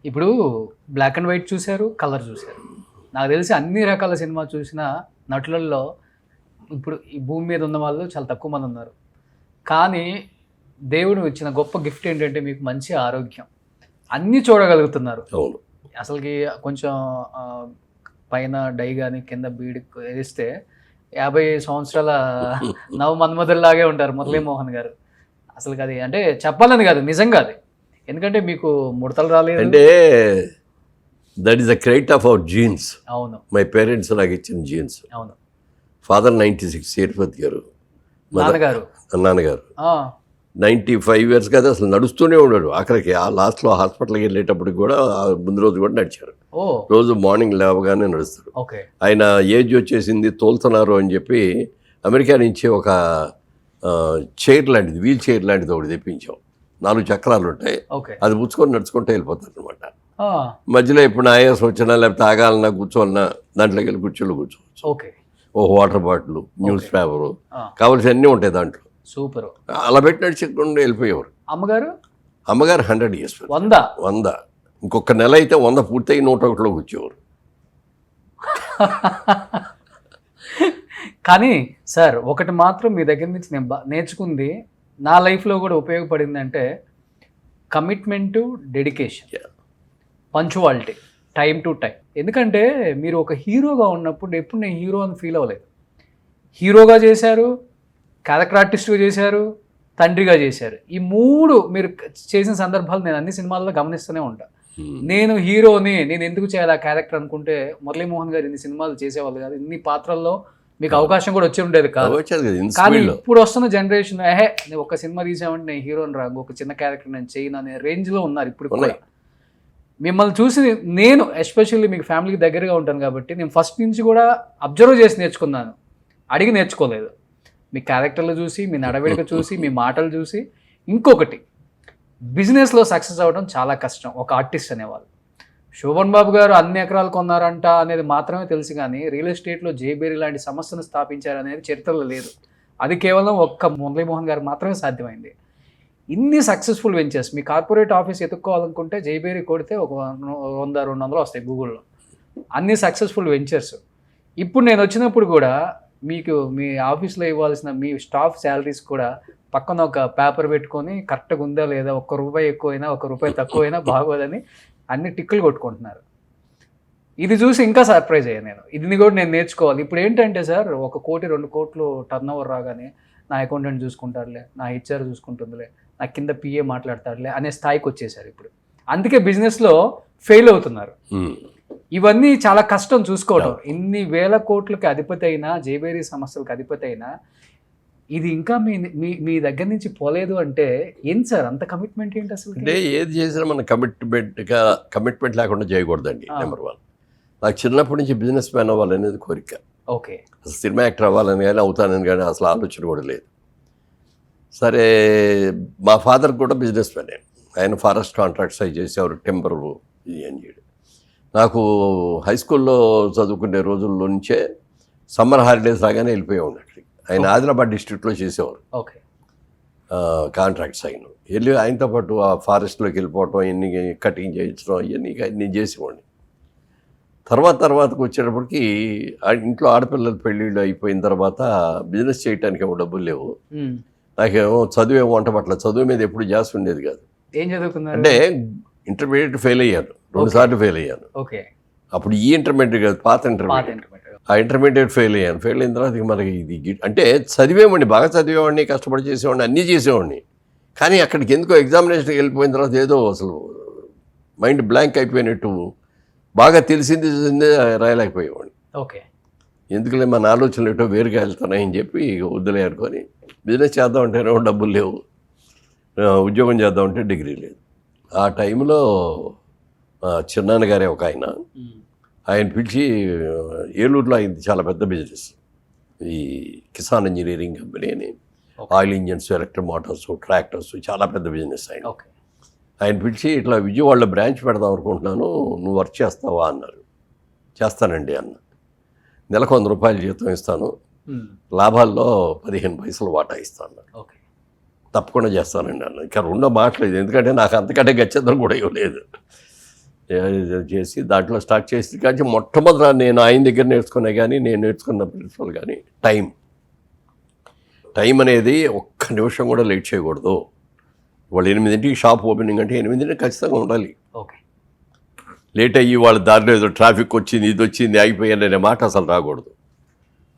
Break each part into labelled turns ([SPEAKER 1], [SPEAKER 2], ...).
[SPEAKER 1] ఇప్పుడు black and white చూశారు, colour చూశారు. నాకు తెలిసి అన్ని రకాల సినిమా చూసిన నటులలో ఇప్పుడు ఈ భూమి మీద ఉన్న వాళ్ళు చాలా తక్కువ మంది ఉన్నారు. కానీ దేవుడు ఇచ్చిన గొప్ప గిఫ్ట్ ఏంటంటే మీకు మంచి ఆరోగ్యం. అన్నీ చూడగలుగుతున్నారు.
[SPEAKER 2] అవును.
[SPEAKER 1] అసలుకి కొంచెం పైన డై కానీ కింద బీడి వేస్తే 50 సంవత్సరాల నవ మన్మధుల్లాగే ఉంటారు మురళీమోహన్ గారు. అసలుకి అది అంటే చెప్పాలని కాదు, నిజంగా అది. ఎందుకంటే మీకు ముడతలు రాలేదు
[SPEAKER 2] అంటే that is the credit of our jeans.
[SPEAKER 1] అవును,
[SPEAKER 2] మై పేరెంట్స్ నాకు ఇచ్చిన జీన్స్.
[SPEAKER 1] అవును.
[SPEAKER 2] ఫాదర్ 96 సేతుపతి గారు,
[SPEAKER 1] నాన్నగారు
[SPEAKER 2] నాన్నగారు 95 years కదా, అసలు నడుస్తూనే ఉన్నాడు. ఆఖరికి ఆ లాస్ట్లో హాస్పిటల్కి వెళ్ళేటప్పటికి కూడా ముందు రోజు కూడా నడిచారు. రోజు మార్నింగ్ లేవగానే నడుస్తారు. ఆయన ఏజ్ వచ్చేసింది, తోలుతున్నారు అని చెప్పి అమెరికా నుంచి ఒక చైర్ లాంటిది, వీల్ చైర్ లాంటిది ఒకటి తెప్పించాం. 4 చక్రాలు ఉంటాయి, అది పుచ్చుకొని నడుచుకుంటూ వెళ్ళిపోతారు అనమాట. మధ్యలో ఎప్పుడు ఆయాసం వచ్చినా లేకపోతే ఆగాలన్నా కూర్చోవాలన్నా దాంట్లోకి వెళ్ళి కూర్చోవచ్చు. ఓ వాటర్ బాటిల్, న్యూస్ పేపరు, కావాల్సి అన్నీ ఉంటాయి దాంట్లో.
[SPEAKER 1] సూపర్.
[SPEAKER 2] అలా పెట్టి నడిచికుండా వెళ్ళిపోయేవారు. అమ్మగారు 100 years, 100. ఇంకొక నెల అయితే 100 పూర్తయి 101లో కూర్చోవారు.
[SPEAKER 1] కానీ సార్ ఒకటి మాత్రం మీ దగ్గర నుంచి నేను నేర్చుకుంది, నా లైఫ్లో కూడా ఉపయోగపడింది అంటే commitment, dedication, punctuality, time to time. ఎందుకంటే మీరు ఒక హీరోగా ఉన్నప్పుడు ఎప్పుడు నేను హీరో అని ఫీల్ అవ్వలేదు. హీరోగా చేశారు, క్యారెక్టర్ ఆర్టిస్ట్గా చేశారు, తండ్రిగా చేశారు. ఈ 3 మీరు చేసిన సందర్భాలు నేను అన్ని సినిమాల్లో గమనిస్తూనే ఉంటాను. నేను హీరోని, నేను ఎందుకు చేయాలి ఆ క్యారెక్టర్ అనుకుంటే మురళీమోహన్ గారు ఇన్ని సినిమాలు చేసేవాళ్ళు కాదు, ఇన్ని పాత్రల్లో మీకు అవకాశం కూడా వచ్చి ఉండేది కాదు. కానీ ఇప్పుడు వస్తున్న జనరేషన్ నేను ఒక సినిమా తీసామంటే నేను హీరోని రాగు, ఒక చిన్న క్యారెక్టర్ నేను చేయను అనే రేంజ్లో ఉన్నారు ఇప్పుడు కూడా. మిమ్మల్ని చూసి నేను ఎస్పెషల్లీ మీకు ఫ్యామిలీకి దగ్గరగా ఉంటాను కాబట్టి నేను ఫస్ట్ నుంచి కూడా అబ్జర్వ్ చేసి నేర్చుకున్నాను, అడిగి నేర్చుకోలేదు. మీ క్యారెక్టర్లు చూసి, మీ నడవడిక చూసి, మీ మాటలు చూసి. ఇంకొకటి, బిజినెస్లో సక్సెస్ అవ్వడం చాలా కష్టం ఒక ఆర్టిస్ట్ అనేవాళ్ళు. శోభన్ బాబు గారు అన్ని ఎకరాలు కొన్నారంట అనేది మాత్రమే తెలుసు, కానీ రియల్ ఎస్టేట్లో జేబేరీ లాంటి సంస్థను స్థాపించారనేది చరిత్రలో లేదు. అది కేవలం ఒక్క మురళీమోహన్ గారు మాత్రమే సాధ్యమైంది. ఇన్ని సక్సెస్ఫుల్ వెంచర్స్, మీ కార్పొరేట్ ఆఫీస్ ఎత్తుక్కోవాలనుకుంటే జేబేరీ కొడితే ఒక 100-200 వస్తాయి గూగుల్లో. అన్ని సక్సెస్ఫుల్ వెంచర్స్. ఇప్పుడు నేను వచ్చినప్పుడు కూడా మీకు మీ ఆఫీస్లో ఇవ్వాల్సిన మీ స్టాఫ్ శాలరీస్ కూడా పక్కన ఒక పేపర్ పెట్టుకొని కరెక్ట్గా ఉందా లేదా, ₹1 ఎక్కువైనా ₹1 తక్కువైనా బాగోదని అన్ని టిక్కులు కొట్టుకుంటున్నారు. ఇది చూసి ఇంకా సర్ప్రైజ్ అయ్యాను నేను. ఇది కూడా నేను నేర్చుకోవాలి. ఇప్పుడు ఏంటంటే సార్, 1 కోటి 2 కోట్లు టర్న్ ఓవర్ రాగానే నా అకౌంటెంట్ చూసుకుంటారులే, నా హెచ్ఆర్ చూసుకుంటుందిలే, నా కింద పిఏ మాట్లాడతారులే అనే స్థాయికి వచ్చేసారు ఇప్పుడు. అందుకే బిజినెస్లో ఫెయిల్ అవుతున్నారు. ఇవన్నీ చాలా కష్టం చూసుకోవడం. ఇన్ని వేల కోట్లకి అధిపతి అయినా, జేబేరీ సంస్థలకు అధిపతి అయినా ఇది ఇంకా మీ దగ్గర నుంచి పోలేదు అంటే ఏంటి సార్ అంత కమిట్మెంట్ ఏంటి అసలు?
[SPEAKER 2] అంటే ఏది చేసినా మన కమిట్మెంట్ లేకుండా చేయకూడదండి. నెంబర్ 1, నాకు చిన్నప్పటి నుంచి బిజినెస్ మ్యాన్ అవ్వాలనేది కోరిక. అసలు సినిమా యాక్టర్ అవ్వాలని కానీ అవుతానని కానీ అసలు ఆలోచన కూడా లేదు. సరే, మా ఫాదర్ కూడా బిజినెస్ మ్యానే. ఆయన ఫారెస్ట్ కాంట్రాక్ట్స్ అవి చేసేవారు, టెంపర్ ఇది అని చేయడం. నాకు హై స్కూల్లో చదువుకునే రోజుల్లో నుంచే సమ్మర్ హాలిడేస్ రాగానే వెళ్ళిపోయేవాడు అక్కడికి. ఆయన ఆదిలాబాద్ డిస్ట్రిక్ట్లో చేసేవారు కాంట్రాక్ట్స్. వెళ్ళి ఆయనతో పాటు ఆ ఫారెస్ట్లోకి వెళ్ళిపోవటం, ఇవన్నీ కటింగ్ చేయించడం, ఇవన్నీ నేను చేసేవాడిని. తర్వాతకు వచ్చేటప్పటికి ఇంట్లో ఆడపిల్లల పెళ్ళిళ్ళు అయిపోయిన తర్వాత బిజినెస్ చేయడానికి ఏమో డబ్బులు లేవు. నాకేమో చదువు వంట పట్ల చదువు మీద ఎప్పుడు జాస్తి ఉండేది కాదు.
[SPEAKER 1] ఏం చదువుకున్నారు
[SPEAKER 2] అంటే ఇంటర్మీడియట్ ఫెయిల్ అయ్యాను, 2 సార్లు ఫెయిల్ అయ్యాను. అప్పుడు ఈ ఇంటర్మీడియట్ కాదు, పాత ఇంటర్మీడియట్. ఆ ఇంటర్మీడియట్ ఫెయిల్ అయ్యాను. ఫెయిల్ అయిన తర్వాత మనకి ఇది అంటే చదివేవాడిని, బాగా చదివేవాడిని, కష్టపడి చేసేవాడిని, అన్నీ చేసేవాడిని. కానీ అక్కడికి ఎందుకో ఎగ్జామినేషన్కి వెళ్ళిపోయిన తర్వాత ఏదో అసలు మైండ్ బ్లాంక్ అయిపోయినట్టు, బాగా తెలిసింది రాయలేకపోయేవాడిని. ఎందుకులే మన ఆలోచనలు ఏటో వేరుగా వెళ్తున్నాయని చెప్పి వద్దులే అనుకొని బిజినెస్ చేద్దామంటేనే డబ్బులు లేవు, ఉద్యోగం చేద్దామంటే డిగ్రీ లేదు. ఆ టైంలో చిన్నాన్నగారే ఒక ఆయన పిలిచి, ఏలూరులో అయింది చాలా పెద్ద బిజినెస్, ఈ కిసాన్ ఇంజనీరింగ్ కంపెనీ అని, oil engines, electric Motors, tractors, చాలా పెద్ద బిజినెస్ ఆయన పిలిచి, ఇట్లా విజయవాడలో బ్రాంచ్ పెడదాం అనుకుంటున్నాను, నువ్వు వర్క్ చేస్తావా అన్నారు. చేస్తానండి అన్న. నెలకు ₹100 జీతం ఇస్తాను, లాభాల్లో 15 పైసలు వాటా ఇస్తాను. తప్పకుండా చేస్తానండి అన్న. ఇంకా రెండో మాటలేదు, ఎందుకంటే నాకు అంతకంటే గచ్చేద్దం కూడా ఇవ్వలేదు. చేసి దాంట్లో స్టార్ట్ చేసి కానీ మొట్టమొదట నేను ఆయన దగ్గర నేర్చుకున్నా కానీ నేను నేర్చుకున్న ప్రిన్సిపల్ కానీ టైం అనేది ఒక్క నిమిషం కూడా లేట్ చేయకూడదు. వాళ్ళు 8ంటికి షాప్ ఓపెనింగ్ అంటే 8ంటికి ఖచ్చితంగా ఉండాలి.
[SPEAKER 1] ఓకే.
[SPEAKER 2] లేట్ అయ్యి వాళ్ళ దారిలో ఏదో ట్రాఫిక్ వచ్చింది ఇది వచ్చింది ఆగిపోయాను అనే మాట అసలు రాకూడదు.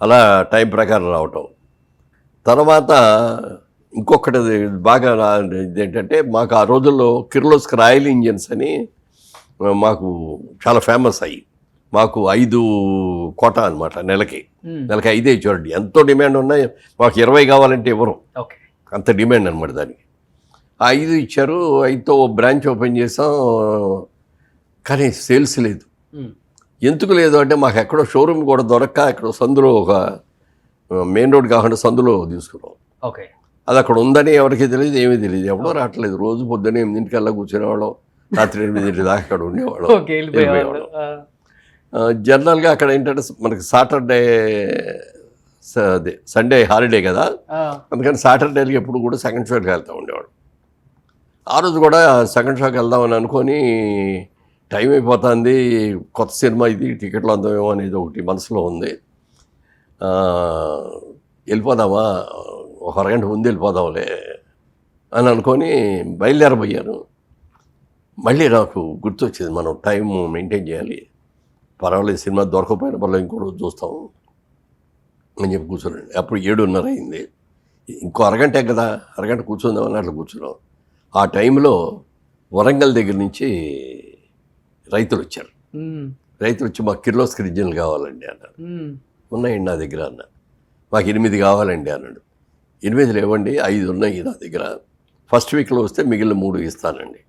[SPEAKER 2] అలా టైం ప్రకారం రావటం. తర్వాత ఇంకొకటి బాగా ఇదేంటంటే మాకు ఆ రోజుల్లో కిర్లోస్కర్ ఆయిల్ ఇంజిన్స్ అని మాకు చాలా ఫేమస్ అయ్యి మాకు 5 కోటా అనమాట నెలకి 5 ఇచ్చారండి. ఎంతో డిమాండ్ ఉన్నాయి. మాకు 20 కావాలంటే ఇవ్వరు, అంత డిమాండ్ అనమాట దానికి. 5 ఇచ్చారు. 5తో బ్రాంచ్ ఓపెన్ చేసాం, కానీ సేల్స్ లేదు. ఎందుకు లేదు అంటే మాకు ఎక్కడో షోరూమ్ కూడా దొరక్క ఎక్కడో సందులో ఒక మెయిన్ రోడ్ కాకుండా సందులో తీసుకున్నాం.
[SPEAKER 1] ఓకే.
[SPEAKER 2] అది అక్కడ ఉందని ఎవరికి తెలియదు, ఏమీ తెలియదు, ఎవడో రావట్లేదు. రోజు పొద్దున్నే 8ంటికల్లా కూర్చునేవాళ్ళం, రాత్రి 8ంటి దాకా అక్కడ ఉండేవాళ్ళం. జనరల్గా అక్కడ ఏంటంటే మనకి సాటర్డే అదే సండే హాలిడే కదా, అందుకని సాటర్డేకి ఎప్పుడు కూడా సెకండ్ షోకి వెళ్తూ ఉండేవాడు. ఆ రోజు కూడా సెకండ్ షోకి వెళ్దామని అనుకొని టైం అయిపోతుంది, కొత్త సినిమా ఇది, టికెట్లు అందామేమో అనేది ఒకటి మనసులో ఉంది. వెళ్ళిపోదామా, ఒక అరగంట ముందు వెళ్ళిపోదాంలే అని అనుకొని బయలుదేరబోయాను. మళ్ళీ నాకు గుర్తొచ్చింది, మనం టైం మెయింటైన్ చేయాలి, పర్వాలేదు సినిమా దొరకపోయిన పర్లేదు ఇంకో రోజు చూస్తాం అని చెప్పి కూర్చోనండి. అప్పుడు 7:30 అయింది. ఇంకో అరగంటే కదా, అరగంట కూర్చుందామని అట్లా కూర్చున్నాం. ఆ టైంలో వరంగల్ దగ్గర నుంచి రైతులు వచ్చారు. రైతులు వచ్చి మాకు కిర్లోస్కర్ ఇంజిన్లు కావాలండి అన్నారు. ఉన్నాయండి నా దగ్గర అన్న. మాకు 8 కావాలండి అన్నాడు. 8 లేవండి, 5 ఉన్నాయి నా దగ్గర, ఫస్ట్ వీక్లో వస్తే మిగిలిన 3 ఇస్తానండి,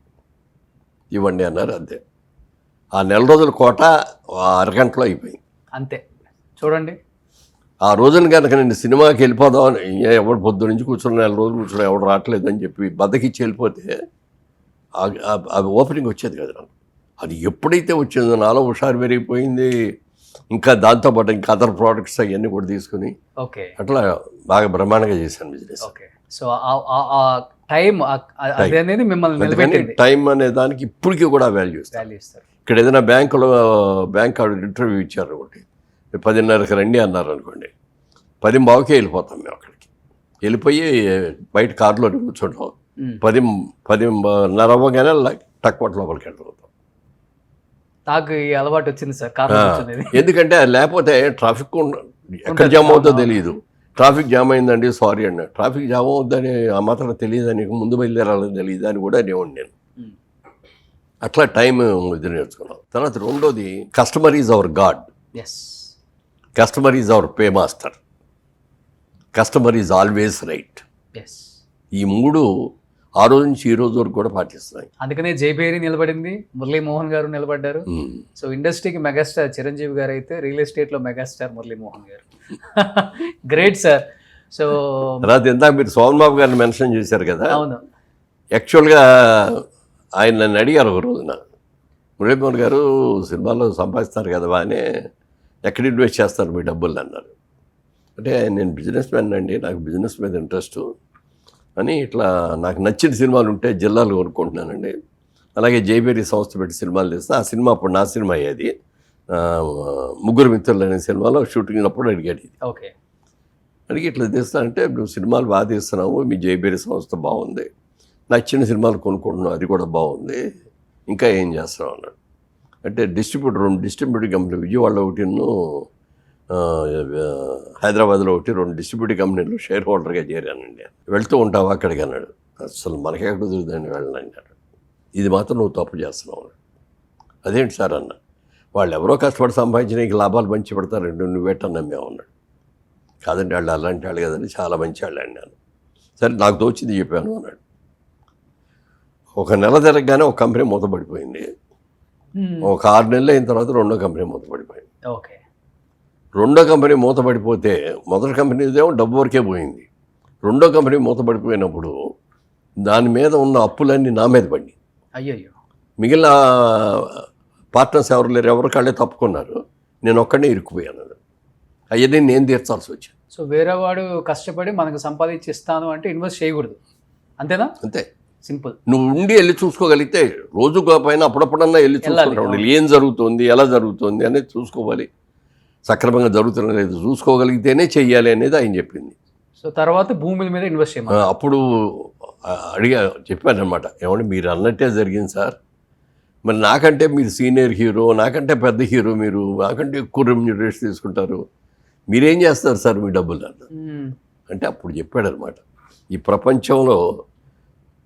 [SPEAKER 2] ఇవ్వండి అన్నారు. అంతే. ఆ నెల రోజుల కోట అరగంటలో అయిపోయింది. అంతే.
[SPEAKER 1] చూడండి,
[SPEAKER 2] ఆ రోజున కనుక నేను సినిమాకి వెళ్ళిపోదామని ఎవరు పొద్దు నుంచి కూర్చున్న 4 రోజులు కూర్చున్నా ఎవరు రావట్లేదని చెప్పి బద్దకిచ్చి వెళ్ళిపోతే అది ఓపెనింగ్ వచ్చేది కదా నాకు. అది ఎప్పుడైతే వచ్చిందో నాలో హుషారు పెరిగిపోయింది. ఇంకా దాంతోపాటు ఇంకా అదర్ ప్రోడక్ట్స్ అవన్నీ కూడా తీసుకుని అట్లా బాగా బ్రహ్మాండంగా చేశాను బిజినెస్.
[SPEAKER 1] సో టైం అనేది మిమ్మల్ని
[SPEAKER 2] టైం అనే దానికి ఇప్పటికీ కూడా వాల్యూ ఇస్తారు. ఇక్కడ ఏదైనా బ్యాంక్ ఇంటర్వ్యూ ఇచ్చారు ఒకటి, 10:30కి రండి అన్నారు అనుకోండి, 10:15కే వెళ్ళిపోతాం మేము అక్కడికి. వెళ్ళిపోయి బయట కారులో కూర్చుంటాం, 10:10:30 అవ్వగానే టక్వట్ లోపలికి వెళ్ళిపోతాం.
[SPEAKER 1] నాకు ఈ అలవాటు వచ్చింది సార్ కారు.
[SPEAKER 2] ఎందుకంటే లేకపోతే ట్రాఫిక్ ఎక్కడ జామ్ అవుతుందో తెలియదు. ట్రాఫిక్ జామ్ అయిందండి సారీ అన్న, ట్రాఫిక్ జామ్ అవుద్దని ఆ మాత్రం తెలియదని, ముందు బయలుదేరాలని తెలియదు అని కూడా అనేవాడిని నేను. అట్లా టైం ఇది నేర్చుకున్నాం. తర్వాత రెండోది, customer is our God, customer is our pay master, customer is always right. ఈ 3 ఆ రోజు నుంచి ఈ రోజు వరకు కూడా పాటిస్తున్నాయి.
[SPEAKER 1] అందుకనే జైపేరి నిలబడింది, మురళీమోహన్ గారు నిలబడ్డారు. సో ఇండస్ట్రీకి మెగాస్టార్ చిరంజీవి గారు అయితే రియల్ ఎస్టేట్లో మెగాస్టార్ మురళీమోహన్ గారు. Great sir. సో
[SPEAKER 2] తర్వాత ఇందాక మీరు సోమన్ బాబు గారిని మెన్షన్ చేశారు కదా.
[SPEAKER 1] అవును.
[SPEAKER 2] యాక్చువల్గా ఆయన నన్ను అడిగారు ఒక రోజున, మురళీమోహన్ గారు సినిమాలో సంపాదిస్తారు కదా బాగానే, ఎక్కడ ఇన్వెస్ట్ చేస్తారు మీ డబ్బులు అన్నారు. అంటే నేను బిజినెస్ మ్యాన్ అండి, నాకు బిజినెస్ మీద ఇంట్రెస్ట్ అని ఇట్లా నాకు నచ్చిన సినిమాలు ఉంటే జిల్లాలు కొనుక్కుంటున్నానండి. అలాగే జైబేరి సంస్థ పెట్టి సినిమాలు తీస్తే, ఆ సినిమా అప్పుడు నా సినిమా అయ్యేది, 3 మిత్రులు అనే సినిమాలో షూటింగ్ అప్పుడు అడిగాడు ఇది. అడిగి ఇట్లా తీస్తానంటే, నువ్వు సినిమాలు బాగా తీస్తున్నావు, మీ జైబేరి సంస్థ బాగుంది, నచ్చిన సినిమాలు కొనుక్కుంటున్నావు, అది కూడా బాగుంది, ఇంకా ఏం చేస్తున్నావు అన్నాడు. అంటే డిస్ట్రిబ్యూటర్ కంపెనీ విజయవాడలో ఒకటిను హైదరాబాద్లో ఒకటి 2 డిస్ట్రిబ్యూటర్ కంపెనీలు షేర్ హోల్డర్గా చేరానండి. వెళ్తూ ఉంటావా అక్కడికి అన్నాడు. అసలు మనకెక్కడ కుదురుతుందని వెళ్ళనన్నాడు. ఇది మాత్రం నువ్వు తప్పు చేస్తున్నావు అన్నాడు. అదేంటి సార్ అన్న, వాళ్ళు ఎవరో కష్టపడి సంపాదించిన నీకు లాభాలు మంచి పెడతారండి, నువ్వేటన్నా మేము అన్నాడు. కాదండి, వాళ్ళు అలాంటి వాళ్ళు కదండి, చాలా మంచి వాళ్ళు అన్నాను. సరే నాకు తోచింది చెప్పాను అన్నాడు. ఒక నెల తిరగగానే ఒక కంపెనీ మూతపడిపోయింది. ఒక 6 నెలలు అయిన తర్వాత రెండో కంపెనీ మూతపడిపోయింది. రెండో కంపెనీ మూతపడిపోతే మొదటి కంపెనీదేమో డబ్బు వరకే పోయింది. రెండో కంపెనీ మూతపడిపోయినప్పుడు దాని మీద ఉన్న అప్పులన్నీ నా మీద పడి,
[SPEAKER 1] అయ్యయ్యో,
[SPEAKER 2] మిగిలిన పార్ట్నర్స్ ఎవరు లేరు, ఎవరు కాళ్ళే తప్పుకున్నారు, నేను ఒక్కడే ఇరుక్కుపోయాను. అవన్నీ నేను తీర్చాల్సి వచ్చింది.
[SPEAKER 1] సో వేరే వాడు కష్టపడి మనకు సంపాదించి ఇస్తాను అంటే ఇన్వెస్ట్ చేయకూడదు, అంతేనా?
[SPEAKER 2] అంతే.
[SPEAKER 1] సింపుల్.
[SPEAKER 2] నువ్వు ఉండి వెళ్ళి చూసుకోగలిగితే రోజు పైన అప్పుడప్పుడన్నా వెళ్ళి చూసుకుంటా ఉండాలి. ఏం జరుగుతుంది, ఎలా జరుగుతుంది అనేది చూసుకోవాలి. సక్రమంగా జరుగుతున్నా లేదు చూసుకోగలిగితేనే చెయ్యాలి అనేది ఆయన చెప్పింది.
[SPEAKER 1] సో తర్వాత భూముల మీద ఇన్వెస్ట్ చేయమని
[SPEAKER 2] అప్పుడు చెప్పాను అనమాట. ఏమంటే మీరు అన్నట్టే జరిగింది సార్, మరి నాకంటే మీరు సీనియర్ హీరో, నాకంటే పెద్ద హీరో, మీరు నాకంటే ఎక్కువ రెమ్యూనరేషన్ తీసుకుంటారు, మీరేం చేస్తారు సార్ మీ డబ్బులు అన్న. అంటే అప్పుడు చెప్పాడనమాట, ఈ ప్రపంచంలో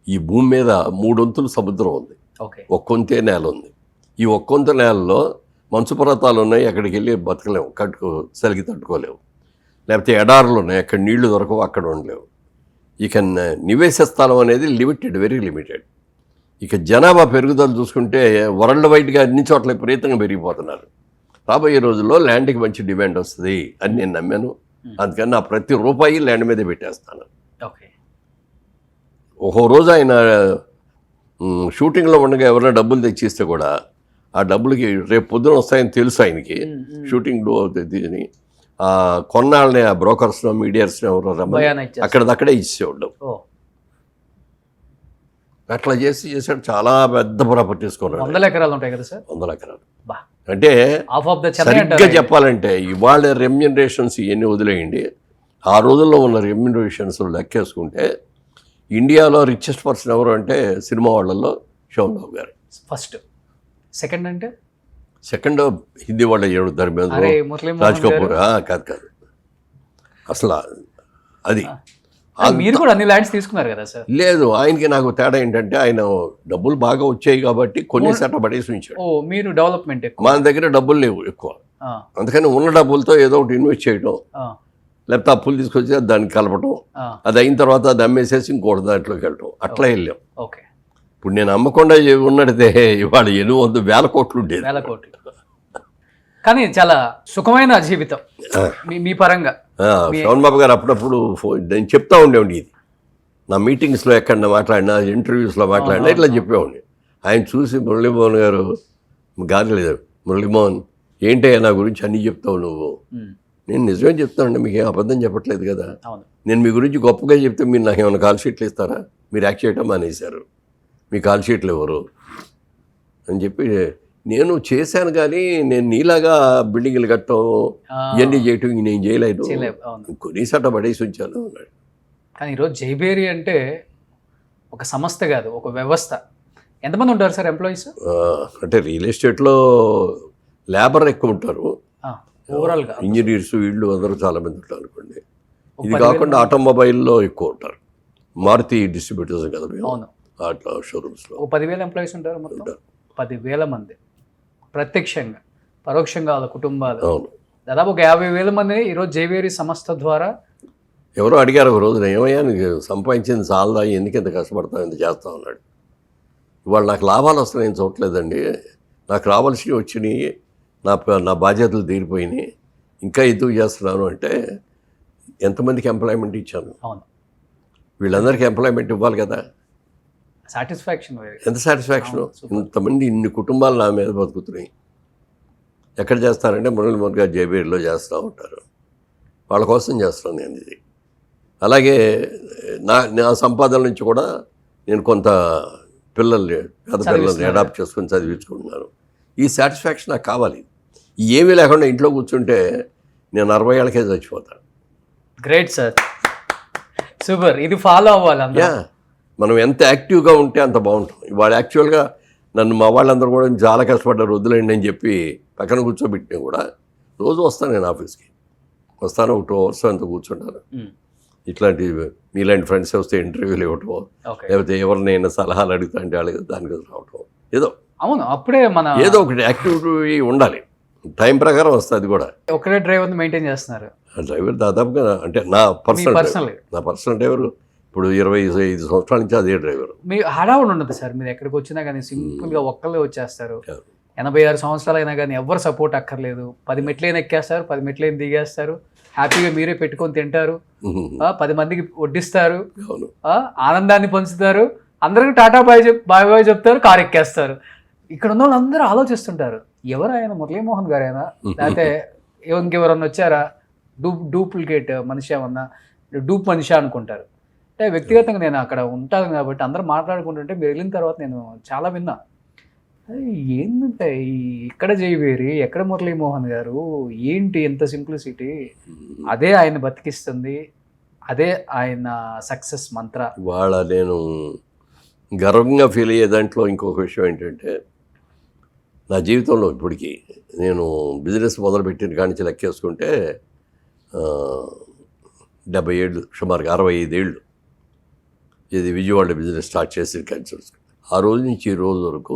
[SPEAKER 2] ఈ భూమి మీద 3 వంతులు సముద్రం ఉంది, ఒక్కొంతే నేల ఉంది. ఈ ఒక్కొంత నేలలో మంచు పర్వతాలు ఉన్నాయి, అక్కడికి వెళ్ళి బతకలేము, చలికి తట్టుకోలేవు. లేకపోతే ఎడారులు ఉన్నాయి, అక్కడ నీళ్లు దొరకవు, అక్కడ ఉండలేవు. ఇక నివేశ స్థలం అనేది లిమిటెడ్, వెరీ లిమిటెడ్. ఇక జనాభా పెరుగుదల చూసుకుంటే వరల్డ్ వైడ్గా అన్ని చోట్ల విపరీతంగా పెరిగిపోతున్నారు. రాబోయే రోజుల్లో ల్యాండ్కి మంచి డిమాండ్ వస్తుంది అని నేను నమ్మాను. అందుకని నా ప్రతి రూపాయి ల్యాండ్ మీదే పెట్టేస్తాను. ఒక్కో రోజు ఆయన షూటింగ్లో ఉండగా ఎవరైనా డబ్బులు తెచ్చిస్తే కూడా ఆ డబ్బులకి రేపు పొద్దున వస్తాయని తెలుసు ఆయనకి. షూటింగ్లో అని కొన్నాళ్ళని ఆ బ్రోకర్స్లో మీడియర్స్ని ఎవరో రమ్మని అక్కడదక్కడే ఇచ్చేవాడు. అట్లా చేశాడు. చాలా పెద్ద ప్రాపర్టీస్ కొన్నాడు.
[SPEAKER 1] 100 ఎకరాలు ఉంటాయి కదా సార్?
[SPEAKER 2] 100 ఎకరాలు. అంటే సరిగ్గా చెప్పాలంటే ఇవాళ రెమ్యూనరేషన్స్ ఇవన్నీ వదిలేయండి, ఆ రోజుల్లో ఉన్న రెమ్యూనరేషన్స్ లెక్కేసుకుంటే ఇండియాలో రిచెస్ట్ పర్సన్ ఎవరు అంటే సినిమా వాళ్ళల్లో శోభన్ బాబు గారు
[SPEAKER 1] ఫస్ట్. సెకండ్ అంటే
[SPEAKER 2] సెకండ్ హిందీ వాళ్ళ ధర్మేంద్ర, రాజ్ కపూర్. కాదు అసలు అది
[SPEAKER 1] మీరు కూడా అన్ని ల్యాండ్స్ తీసుకున్నారు కదా సార్?
[SPEAKER 2] లేదు, ఆయనకి నాకు తేడా ఏంటంటే ఆయన డబ్బులు బాగా వచ్చాయి కాబట్టి కొన్ని సెట పడేసి ఉంచాడు.
[SPEAKER 1] మీరు డెవలప్మెంట్,
[SPEAKER 2] మన దగ్గర డబ్బులు లేవు ఎక్కువ, అందుకని ఉన్న డబ్బులతో ఏదో ఒకటి ఇన్వెస్ట్ చేయడం, లేకపోతే అప్పులు తీసుకొచ్చి దాన్ని కలపడం, అది అయిన తర్వాత అది అమ్మేసేసి ఇంకోటి దాంట్లోకి వెళ్ళటం, అట్లా వెళ్ళాం. ఇప్పుడు నేను అమ్మకుండా ఉన్నట్టే ఇవాళ 800,000 కోట్లు ఉండేది.
[SPEAKER 1] 1000 కోట్లు. కానీ చాలా సుఖమైన జీవితం మీ పరంగా.
[SPEAKER 2] శోభన్ బాబు గారు అప్పుడప్పుడు నేను చెప్తా ఉండేవాడి, ఇది నా మీటింగ్స్లో ఎక్కడ మాట్లాడినా, ఇంటర్వ్యూస్లో మాట్లాడినా ఇట్లా చెప్పేవాడిని. ఆయన చూసి మురళీమోహన్ గారు గాలి మురళీమోహన్ ఏంటయ్యా నా గురించి అన్నీ చెప్తావు నువ్వు. నేను నిజమే చెప్తానండి, మీకు ఏం అబద్ధం చెప్పట్లేదు కదా. నేను మీ గురించి గొప్పగా చెప్తే మీరు నాకు ఏమైనా కాల్ షీట్లు ఇస్తారా? మీరు యాక్ట్ చేయటం మానేశారు, మీ కాల్ షీట్లు ఎవరు అని చెప్పి నేను చేశాను. కానీ నేను నీలాగా బిల్డింగ్లు కట్టడం ఇవన్నీ చేయటం నేను చేయలేదు, కొన్నిసాట పడేసి ఉంచాను అన్నాడు.
[SPEAKER 1] కానీ ఈరోజు జైబేరి అంటే ఒక సంస్థ కాదు, ఒక వ్యవస్థ. ఎంతమంది ఉంటారు సార్ ఎంప్లాయీస్?
[SPEAKER 2] అంటే రియల్ ఎస్టేట్లో లేబర్ ఎక్కువ ఉంటారు,
[SPEAKER 1] ఓవరాల్గా
[SPEAKER 2] ఇంజనీర్స్ వీళ్ళు అందరూ చాలామంది ఉంటారు అనుకోండి. ఇది కాకుండా ఆటోమొబైల్లో ఎక్కువ ఉంటారు, మారుతి డిస్ట్రిబ్యూటర్స్ కదా మేము, అట్లా షోరూమ్స్లో
[SPEAKER 1] 10,000 ఎంప్లాయీస్ ఉంటారు మొత్తం. 10,000 మంది ప్రత్యక్షంగా, పరోక్షంగా వాళ్ళ కుటుంబాలు. దాదాపు ఒక 50,000 మంది ఈరోజు జైబేరి సంస్థ ద్వారా.
[SPEAKER 2] ఎవరో అడిగారు ఒక రోజున, ఏమయ్యా నీకు సంపాదించింది చాలదా, ఎందుకు ఎంత కష్టపడతావు, ఎంత చేస్తా ఉన్నాడు. ఇవాళ నాకు లాభాలు వస్తున్నాయి ఏం చూడలేదండి, నాకు రావాల్సినవి వచ్చినాయి, నా బాధ్యతలు తీరిపోయినాయి, ఇంకా ఎందుకు చేస్తున్నాను అంటే ఎంతమందికి ఎంప్లాయ్మెంట్ ఇచ్చాను, వీళ్ళందరికీ ఎంప్లాయ్మెంట్ ఇవ్వాలి కదా.
[SPEAKER 1] సాటిస్ఫాక్షన్,
[SPEAKER 2] ఎంత సాటిస్ఫాక్షన్. ఇంతమంది ఇన్ని కుటుంబాలు నా మీద బతుకుతున్నాయి. ఎక్కడ చేస్తారంటే మురళీమోహన్ గారు జైబేరిలో చేస్తూ ఉంటారు, వాళ్ళ కోసం చేస్తాను నేను ఇది. అలాగే నా సంపాదన నుంచి కూడా నేను కొంత పేద పిల్లల్ని అడాప్ట్ చేసుకొని చదివించుకుంటున్నాను. ఈ సాటిస్ఫాక్షన్ నాకు కావాలి. ఏమీ లేకుండా ఇంట్లో కూర్చుంటే నేను 60 ఏళ్ళకే చచ్చిపోతాను.
[SPEAKER 1] Great sir, super. ఇది ఫాలో అవ్వాలి.
[SPEAKER 2] మనం ఎంత యాక్టివ్గా ఉంటే అంత బాగుంటుంది. ఇవాళ యాక్చువల్గా నన్ను మా వాళ్ళందరూ కూడా చాలా కష్టపడ్డారు, వద్దులేండి అని చెప్పి పక్కన కూర్చోబెట్టినా కూడా రోజు వస్తాను నేను ఆఫీస్కి. వస్తాను, ఒక 2 hours అంతా కూర్చుంటాను. ఇట్లాంటి మీలాంటి ఫ్రెండ్స్ వస్తే ఇంటర్వ్యూలు ఇవ్వటం, లేకపోతే ఎవరినైనా సలహాలు అడుగుతా అంటే వాళ్ళకి దానికి రావటం, ఏదో
[SPEAKER 1] అప్పుడే మన
[SPEAKER 2] ఏదో ఒకటి యాక్టివిటీ ఉండాలి. టైం ప్రకారం వస్తుంది. అది కూడా
[SPEAKER 1] ఒకటే డ్రైవర్ మెయింటైన్ చేస్తున్నారు.
[SPEAKER 2] డ్రైవర్ దాదాపుగా అంటే నా పర్సనల్ డ్రైవర్ ఇప్పుడు 25 సంవత్సరాల నుంచి అదే డ్రైవర్.
[SPEAKER 1] మీ హడావుడు ఉండదు సార్, మీరు ఎక్కడికి వచ్చినా కానీ సింపుల్గా ఒక్కళ్ళే వచ్చేస్తారు. 86 సంవత్సరాలు అయినా కానీ ఎవరు సపోర్ట్ అక్కర్లేదు. 10 మెట్లైనా ఎక్కేస్తారు, 10 మెట్లైనా దిగేస్తారు, హ్యాపీగా మీరే పెట్టుకొని తింటారు, 10 మందికి వడ్డిస్తారు, ఆనందాన్ని పంచుతారు, అందరికీ టాటా బాయ్ చెప్తారు, కారు ఎక్కేస్తారు. ఇక్కడ ఉన్న వాళ్ళందరూ ఆలోచిస్తుంటారు, ఎవరు ఆయన మురళీమోహన్ గారు అయినా, లేకపోతే ఇంకెవరన్నా వచ్చారా, డూప్లికేట్ మనిషి ఏమన్నా, డూప్ మనిషి అనుకుంటారు. అంటే వ్యక్తిగతంగా నేను అక్కడ ఉంటాను కాబట్టి అందరూ మాట్లాడుకుంటుంటే మీరు వెళ్ళిన తర్వాత నేను చాలా విన్నా. ఏంటంటే ఇక్కడ జయవేరి, ఎక్కడ మురళీమోహన్ గారు, ఏంటి ఎంత సింప్లిసిటీ, అదే ఆయన బతికిస్తుంది, అదే ఆయన సక్సెస్ మంత్ర.
[SPEAKER 2] వాళ్ళ నేను గర్వంగా ఫీల్ అయ్యే దాంట్లో ఇంకొక విషయం ఏంటంటే, నా జీవితంలో ఇప్పటికీ నేను బిజినెస్ మొదలుపెట్టిన కాడి నుంచి లెక్కేసుకుంటే 70 ఏళ్ళు, సుమారుగా 65 ఏళ్ళు ఇది విజయవాడ బిజినెస్ స్టార్ట్ చేసి క్యాన్సర్స్. ఆ రోజు నుంచి ఈ రోజు వరకు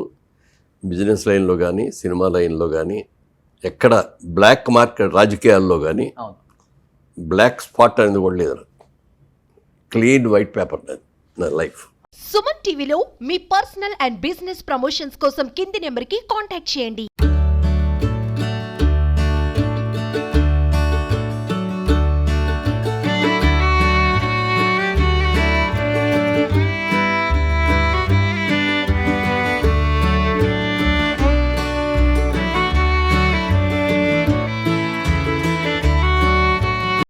[SPEAKER 2] బిజినెస్ లైన్లో కానీ, సినిమా లైన్లో కానీ, ఎక్కడ బ్లాక్ మార్కెట్ రాజకీయాల్లో కానీ బ్లాక్ స్పాట్ అనేది కూడా లేదు. క్లీన్ వైట్ పేపర్ నా లైఫ్.
[SPEAKER 3] సుమన్ టీవీలో మీ పర్సనల్ అండ్ బిజినెస్ ప్రమోషన్స్ కోసం కింది నెంబర్కి కాంటాక్ట్ చేయండి.